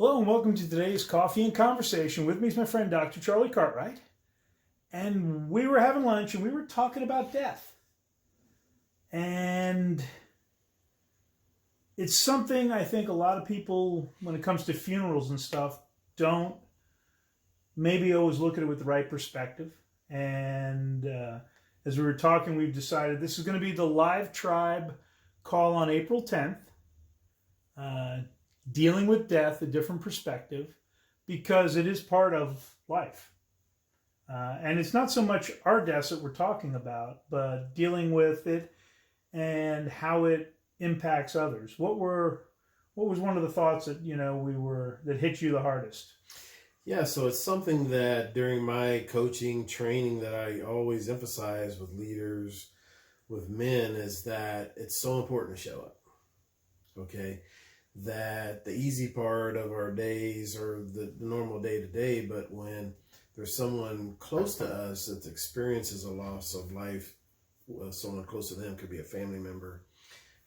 Hello and welcome to today's Coffee and Conversation. With me is my friend Dr. Charlie Cartwright. And we were having lunch and we were talking about death. And it's something I think a lot of people, when it comes to funerals and stuff, don't maybe always look at it with the right perspective. And as we were talking, we've decided this is going to be the live tribe call on April 10th. Dealing with death, a different perspective, because it is part of life. And it's not so much our deaths that we're talking about, but dealing with it and how it impacts others. What was one of the thoughts that that hit you the hardest? Yeah, so it's something that during my coaching training that I always emphasize with leaders, with men, is that it's so important to show up. Okay? That the easy part of our days are the normal day-to-day, but when there's someone close to us that experiences a loss of life, someone close to them, could be a family member,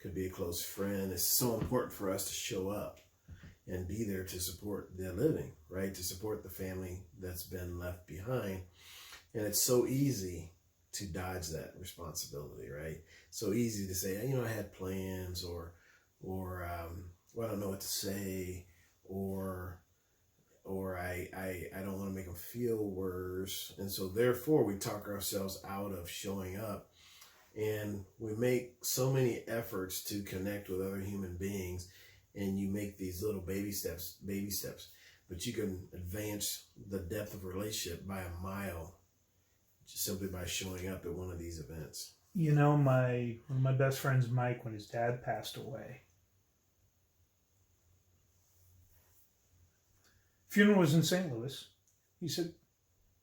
could be a close friend, it's so important for us to show up and be there to support the living, right? To support the family that's been left behind. And it's so easy to dodge that responsibility, right? So easy to say, I had plans, or I don't know what to say, or I don't want to make them feel worse. And so therefore we talk ourselves out of showing up, and we make so many efforts to connect with other human beings, and you make these little baby steps, but you can advance the depth of a relationship by a mile just simply by showing up at one of these events. One of my best friends, Mike, when his dad passed away, funeral was in St. Louis. He said,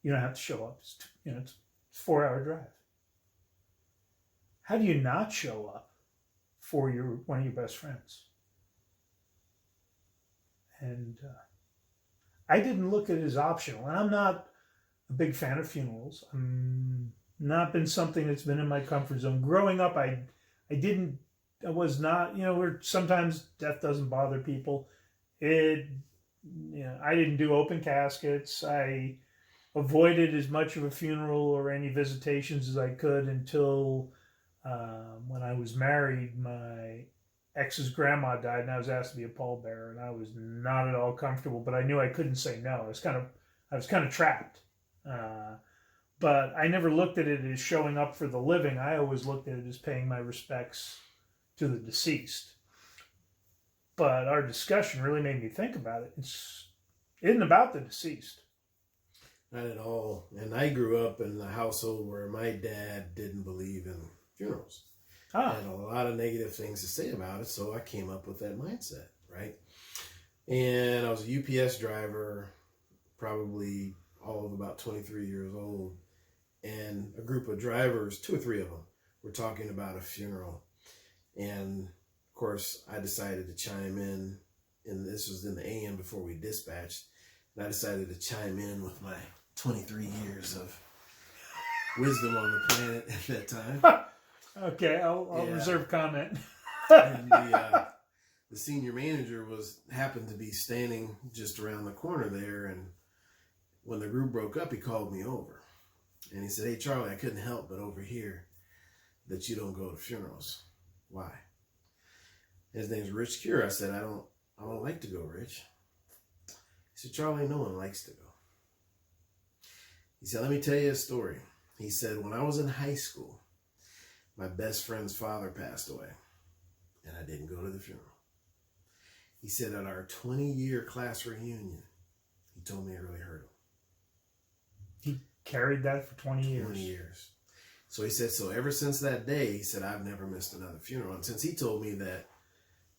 "You don't have to show up. It's a 4-hour drive." How do you not show up for one of your best friends? And I didn't look at it as optional. And I'm not a big fan of funerals. Not been something that's been in my comfort zone. Growing up, I was not. Where sometimes death doesn't bother people. I didn't do open caskets. I avoided as much of a funeral or any visitations as I could until when I was married, my ex's grandma died, and I was asked to be a pallbearer, and I was not at all comfortable. But I knew I couldn't say no. I was kind of trapped. But I never looked at it as showing up for the living. I always looked at it as paying my respects to the deceased. But our discussion really made me think about it. It isn't about the deceased. Not at all. And I grew up in a household where my dad didn't believe in funerals. Had a lot of negative things to say about it, so I came up with that mindset, right? And I was a UPS driver, probably all of about 23 years old, and a group of drivers, 2 or 3 of them, were talking about a funeral. And of course, I decided to chime in, and this was in the AM before we dispatched, and I decided to chime in with my 23 years of wisdom on the planet at that time. Okay, I'll reserve comment. And the senior manager happened to be standing just around the corner there, and when the group broke up, he called me over. And he said, "Hey, Charlie, I couldn't help but overhear that you don't go to funerals. Why?" His name's Rich Cure. I said, I don't like to go, Rich. He said, "Charlie, no one likes to go." He said, "Let me tell you a story." He said, "When I was in high school, my best friend's father passed away, and I didn't go to the funeral." He said, "At our 20-year class reunion, he told me it really hurt him." He carried that for 20 years. 20 years. So he said, so ever since that day, he said, I've never missed another funeral. And since he told me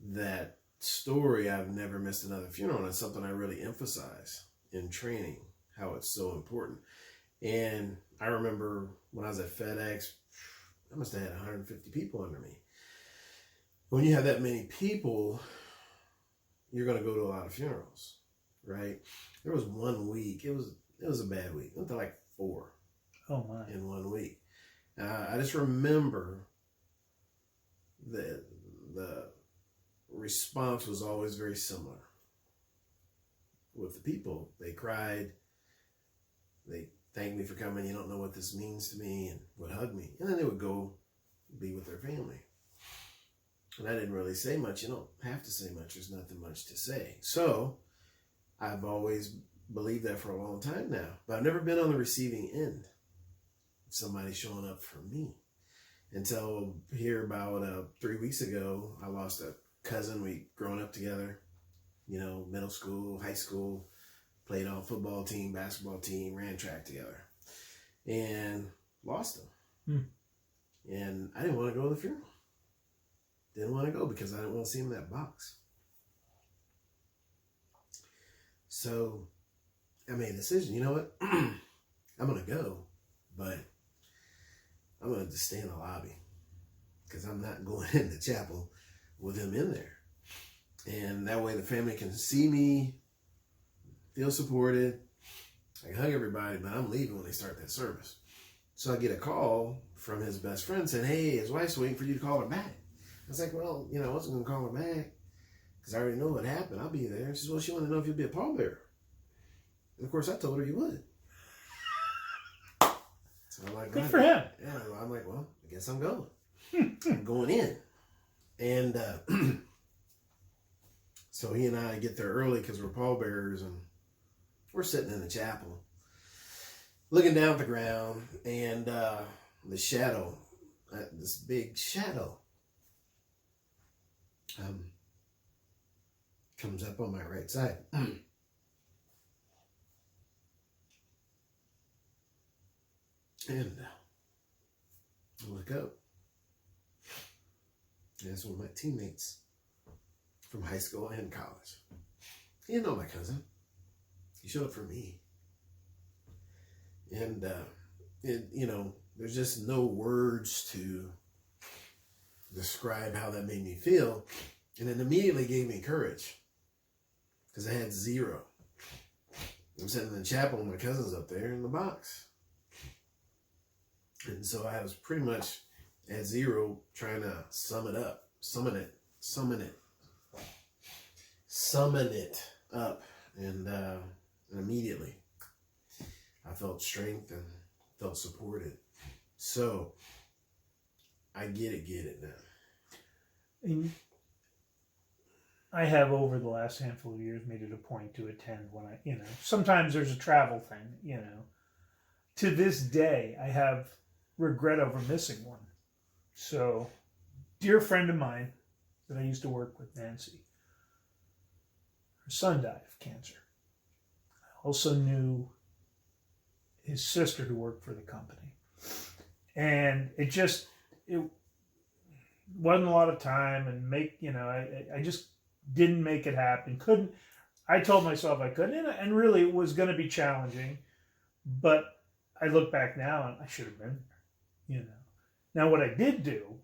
that story, I've never missed another funeral. And it's something I really emphasize in training, how it's so important. And I remember when I was at FedEx, I must have had 150 people under me. When you have that many people, you're going to go to a lot of funerals, right? There was 1 week. It was a bad week. It went to like 4 in 1 week. I just remember the response was always very similar. with the people. They cried. They thanked me for coming. You don't know what this means to me, and would hug me. And then they would go be with their family. And I didn't really say much. You don't have to say much. There's nothing much to say. So I've always believed that for a long time now. But I've never been on the receiving end of somebody showing up for me. Until here about 3 weeks ago, I lost a cousin. We'd grown up together, you know, middle school, high school, played on football team, basketball team, ran track together, and lost him. And I didn't want to go to the funeral. Didn't want to go because I didn't want to see him in that box. So I made a decision. You know what? I'm going to go, but I'm going to just stay in the lobby because I'm not going in the chapel with him in there. And that way the family can see me, feel supported. I can hug everybody, but I'm leaving when they start that service. So I get a call from his best friend saying, hey, his wife's waiting for you to call her back. I was like, well, you know, I wasn't going to call her back because I already know what happened. I'll be there. She says, well, she wanted to know if you'd be a pallbearer. And of course, I told her you would. So I'm like, good for him. Yeah, I'm like, well, I guess I'm going. I'm going in. And so he and I get there early because we're pallbearers, and we're sitting in the chapel, looking down at the ground, and the shadow, this big shadow, comes up on my right side. And I look up. And it's one of my teammates from high school and college. He didn't know my cousin. He showed up for me. And, you know, there's just no words to describe how that made me feel. And it immediately gave me courage because I had zero. I'm sitting in the chapel and my cousin's up there in the box. And so I was pretty much at zero trying to summon it up. And immediately I felt strength and felt supported. So I get it now. And I have over the last handful of years made it a point to attend when I, you know, sometimes there's a travel thing, you know. To this day, I have regret over missing one. So, dear friend of mine that I used to work with, Nancy, her son died of cancer. I also knew his sister who worked for the company. And it wasn't a lot of time, and I just didn't make it happen. I told myself I couldn't, and really it was going to be challenging, but I look back now and I should have been there. You know. Now what I did do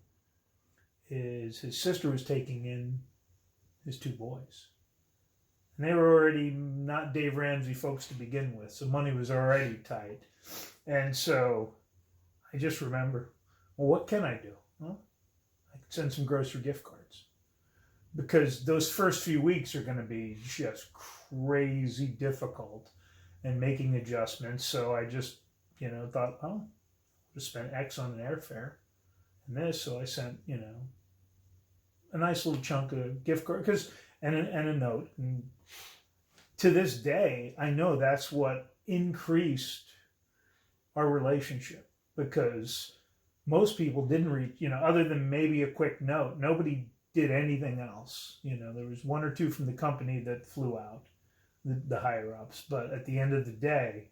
is his sister was taking in his two boys. And they were already not Dave Ramsey folks to begin with, so money was already tight. And so I just remember, well, what can I do? Well, I could send some grocery gift cards. Because those first few weeks are going to be just crazy difficult and making adjustments. So I just, thought, oh, just spent X on an airfare and this, so I sent, a nice little chunk of gift card and a note. And to this day, I know that's what increased our relationship, because most people didn't reach, other than maybe a quick note, nobody did anything else. There was one or two from the company that flew out, the higher ups, but at the end of the day,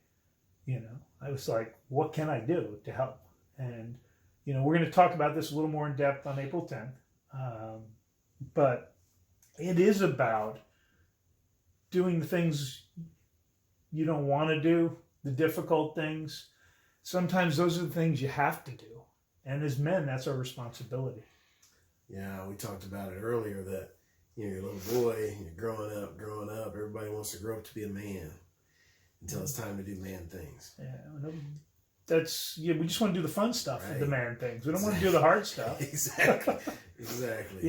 I was like, what can I do to help? And, we're going to talk about this a little more in depth on April 10th. But it is about doing the things you don't want to do, the difficult things. Sometimes those are the things you have to do. And as men, that's our responsibility. Yeah, we talked about it earlier that, you're a little boy, you're growing up, everybody wants to grow up to be a man until it's time to do man things. Yeah, we just want to do the fun stuff, right. The man things. We don't want to do the hard stuff. Exactly.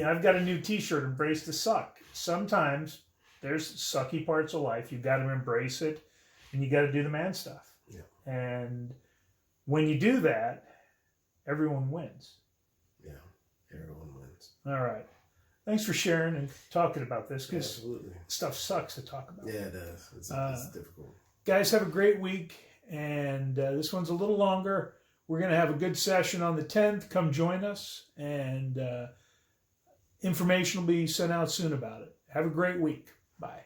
I've got a new t-shirt, Embrace the Suck. Sometimes there's sucky parts of life. You've got to embrace it, and you got to do the man stuff. Yeah. And when you do that, everyone wins. Yeah, everyone wins. All right. Thanks for sharing and talking about this, because Absolutely. stuff sucks to talk about. Yeah, it does. It's difficult. Guys, have a great week. And this one's a little longer. We're going to have a good session on the 10th. Come join us. And information will be sent out soon about it. Have a great week. Bye.